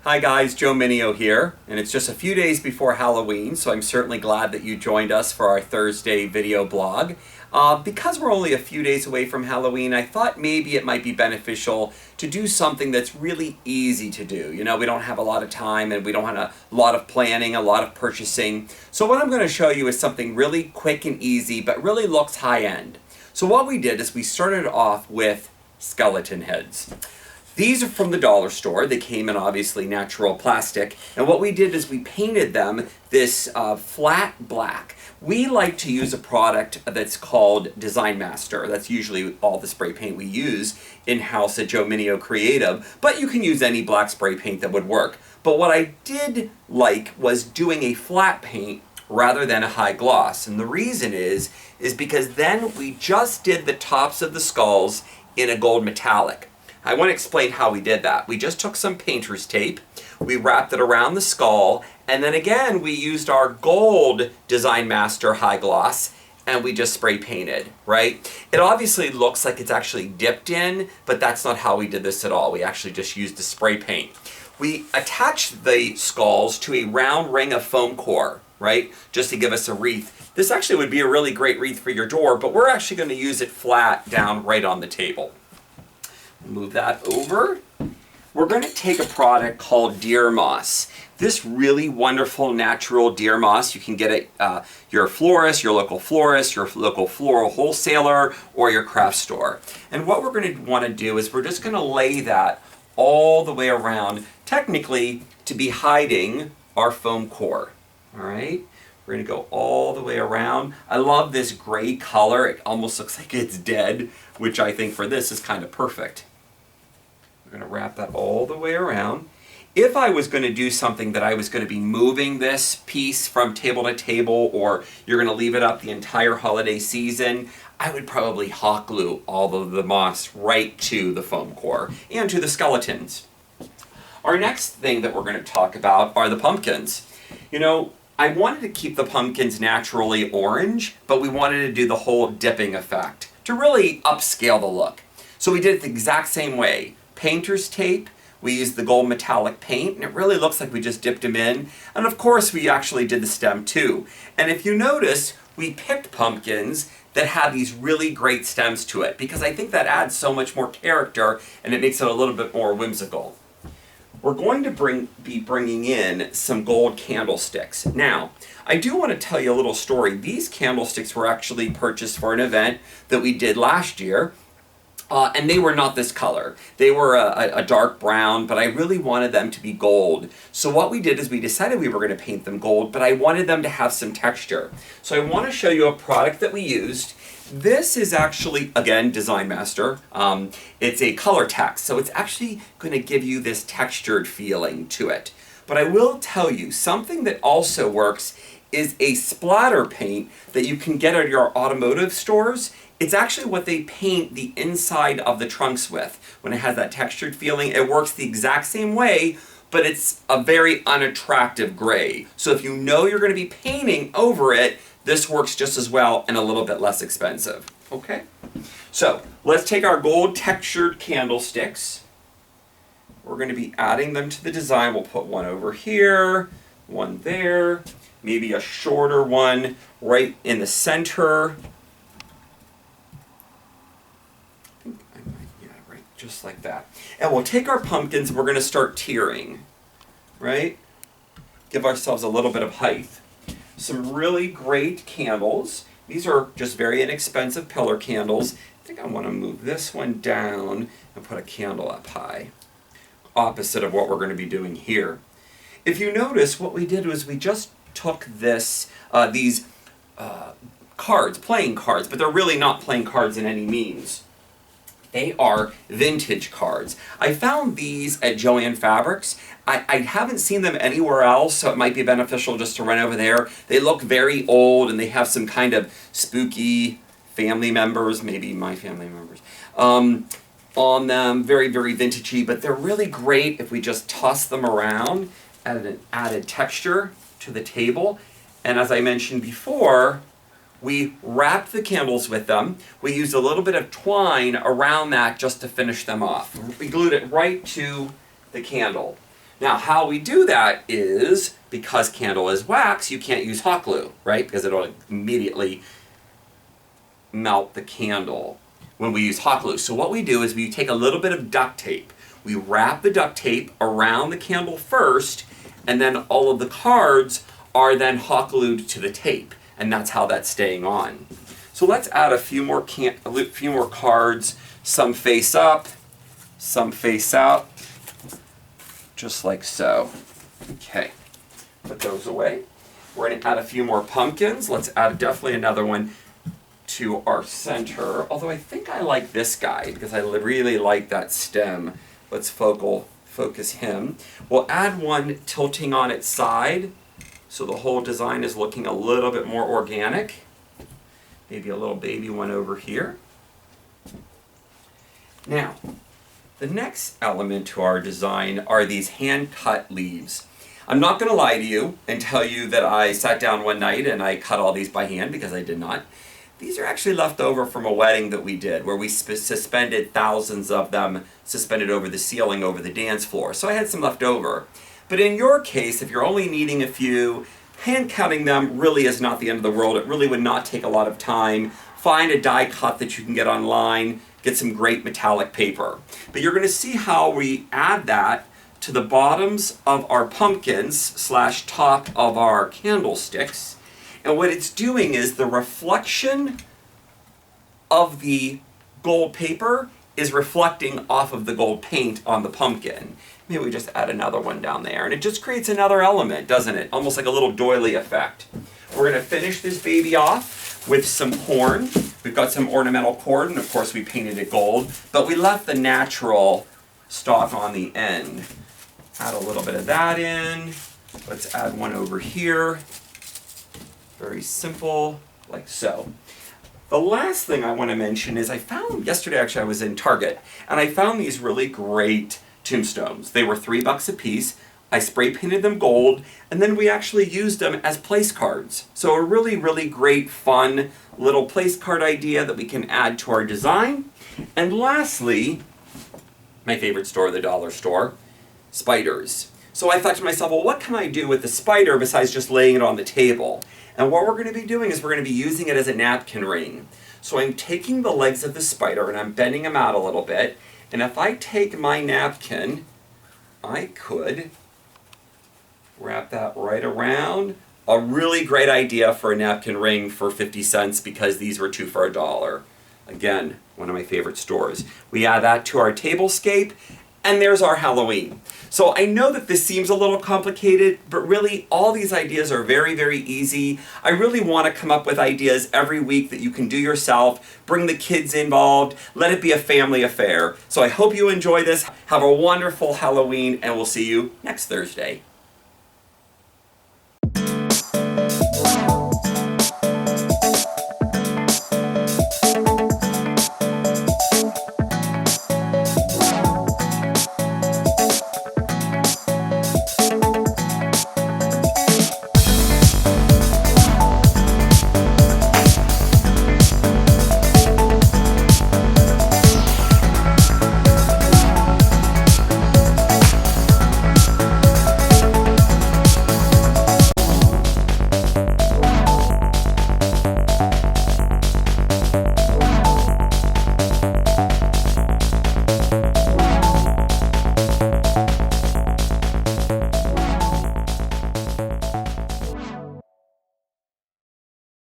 Hi guys, Joe Mineo here, and it's just a few days before Halloween, so I'm certainly glad that you joined us for our Thursday video blog. Because we're only a few days away from Halloween, I thought maybe it might be beneficial to do something that's really easy to do. You know, we don't have a lot of time and we don't have a lot of planning, a lot of purchasing. So what I'm going to show you is something really quick and easy, but really looks high-end. So what we did is we started off with skeleton heads. These are from the dollar store. They came in obviously natural plastic, and what we did is we painted them this flat black. We like to use a product that's called Design Master. That's usually all the spray paint we use in-house at Joe Mineo Creative, but you can use any black spray paint that would work. But what I did like was doing a flat paint rather than a high gloss, and the reason is because then we just did the tops of the skulls in a gold metallic. I want to explain how we did that. We just took some painter's tape, we wrapped it around the skull, and then again we used our gold Design Master high gloss and we just spray painted, right? It obviously looks like it's actually dipped in, but that's not how we did this at all. We actually just used the spray paint. We attached the skulls to a round ring of foam core, right? Just to give us a wreath. This actually would be a really great wreath for your door, but we're actually going to use it flat down right on the table. Move that over. We're going to take a product called deer moss. This really wonderful natural deer moss, you can get it your florist, your local floral wholesaler, or your craft store. And what we're going to want to do is we're just going to lay that all the way around, technically to be hiding our foam core. All right? We're going to go all the way around. I love this gray color. It almost looks like it's dead, which I think for this is kind of perfect. We're going to wrap that all the way around. If I was going to do something that I was going to be moving this piece from table to table, or you're going to leave it up the entire holiday season, I would probably hot glue all of the moss right to the foam core and to the skeletons. Our next thing that we're going to talk about are the pumpkins. You know, I wanted to keep the pumpkins naturally orange, but we wanted to do the whole dipping effect to really upscale the look. So we did it the exact same way. Painter's tape, we used the gold metallic paint, and it really looks like we just dipped them in. And of course, we actually did the stem too. And if you notice, we picked pumpkins that have these really great stems to it, because I think that adds so much more character and it makes it a little bit more whimsical. We're going to be bringing in some gold candlesticks. Now, I do want to tell you a little story. These candlesticks were actually purchased for an event that we did last year. And they were not this color. They were a dark brown, but I really wanted them to be gold. So what we did is we decided we were going to paint them gold, but I wanted them to have some texture. So I want to show you a product that we used. This is actually, again, Design Master. It's a color text, so it's actually going to give you this textured feeling to it. But I will tell you, something that also works is a splatter paint that you can get at your automotive stores. It's actually what they paint the inside of the trunks with. When it has that textured feeling, it works the exact same way, but it's a very unattractive gray. So if you know you're going to be painting over it, this works just as well and a little bit less expensive. Okay? So let's take our gold textured candlesticks. We're going to be adding them to the design. We'll put one over here, one there, maybe a shorter one right in the center. Just like that. And we'll take our pumpkins and we're going to start tiering, right? Give ourselves a little bit of height. Some really great candles. These are just very inexpensive pillar candles. I think I want to move this one down and put a candle up high. Opposite of what we're going to be doing here. If you notice, what we did was we just took these cards, playing cards, but they're really not playing cards in any means. They are vintage cards. I found these at Joann Fabrics. I haven't seen them anywhere else, so it might be beneficial just to run over there. They look very old and they have some kind of spooky family members, maybe my family members, on them. Very, very vintagey, but they're really great if we just toss them around, add an added texture to the table. And as I mentioned before, We wrapped the candles with them. We used a little bit of twine around that just to finish them off. We glued it right to the candle. Now, how we do that is, because candle is wax, you can't use hot glue, right? Because it'll immediately melt the candle when we use hot glue. So what we do is we take a little bit of duct tape. We wrap the duct tape around the candle first, and then all of the cards are then hot glued to the tape, and that's how that's staying on. So let's add a few more cards, some face up, some face out, just like so. Okay, put those away. We're going to add a few more pumpkins. Let's add definitely another one to our center, although I think I like this guy because I really like that stem. Let's focus him. We'll add one tilting on its side so the whole design is looking a little bit more organic. Maybe a little baby one over here. Now, the next element to our design are these hand-cut leaves. I'm not going to lie to you and tell you that I sat down one night and I cut all these by hand, because I did not. These are actually left over from a wedding that we did, where we suspended thousands of them, suspended over the ceiling, over the dance floor. So I had some left over. But in your case, if you're only needing a few, hand cutting them really is not the end of the world. It really would not take a lot of time. Find a die cut that you can get online, get some great metallic paper. But you're going to see how we add that to the bottoms of our pumpkins / top of our candlesticks. And what it's doing is the reflection of the gold paper is reflecting off of the gold paint on the pumpkin. Maybe we just add another one down there, and it just creates another element, doesn't it? Almost like a little doily effect. We're going to finish this baby off with some corn. We've got some ornamental corn, and of course we painted it gold, but we left the natural stalk on the end. Add a little bit of that in. Let's add one over here. Very simple, like so. The last thing I want to mention is I found, yesterday actually I was in Target, and I found these really great tombstones. They were $3 a piece. I spray painted them gold, and then we actually used them as place cards. So a really, really great, fun little place card idea that we can add to our design. And lastly, my favorite store, the dollar store, spiders. So I thought to myself, well, what can I do with the spider besides just laying it on the table? And what we're going to be doing is we're going to be using it as a napkin ring. So I'm taking the legs of the spider and I'm bending them out a little bit. And if I take my napkin, I could wrap that right around. A really great idea for a napkin ring for 50 cents because these were 2 for $1. Again, one of my favorite stores. We add that to our tablescape, and there's our Halloween. So I know that this seems a little complicated, but really all these ideas are very, very easy. I really want to come up with ideas every week that you can do yourself, bring the kids involved, let it be a family affair. So I hope you enjoy this. Have a wonderful Halloween, and we'll see you next Thursday.